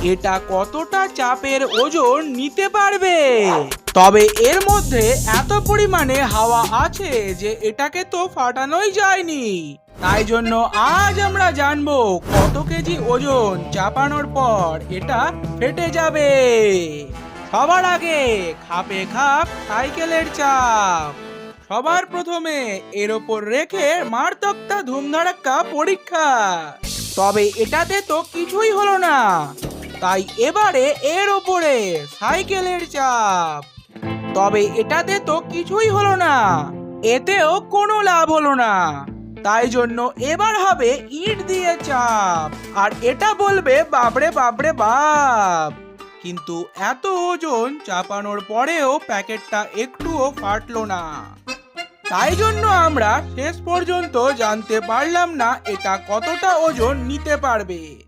এটা কতটা চাপের ওজন নিতে পারবে। তবে এর মধ্যে এত পরিমাণে হাওয়া আছে যে এটাকে তো ফাটানোই যায়নি। তাই জন্য আজ আমরা জানবো কত কেজি ওজন চাপানোর পর এটা ফেটে যাবে। সবার আগে খাপে খাপ সাইকেলের চাপ। সবার প্রথমে এর ওপর রেখে মারতক্তা ধুমধাড়াক্কা পরীক্ষা। তবে এটাতে তো কিছুই হলো না। তাই এবারে এর ওপরে সাইকেলের চাপ। তবে এটাতে তো কিছুই হলো না। এতেও কোনো লাভ হলো না। তাই জন্য এবার হবে ইট দিয়ে চাপ। আর এটা বলবে বাপরে বাপরে বাপ। কিন্তু এত ওজন চাপানোর পরেও প্যাকেটটা একটুও ফাটলো না। তাই জন্য আমরা শেষ পর্যন্ত জানতে পারলাম না এটা কতটা ওজন নিতে পারবে।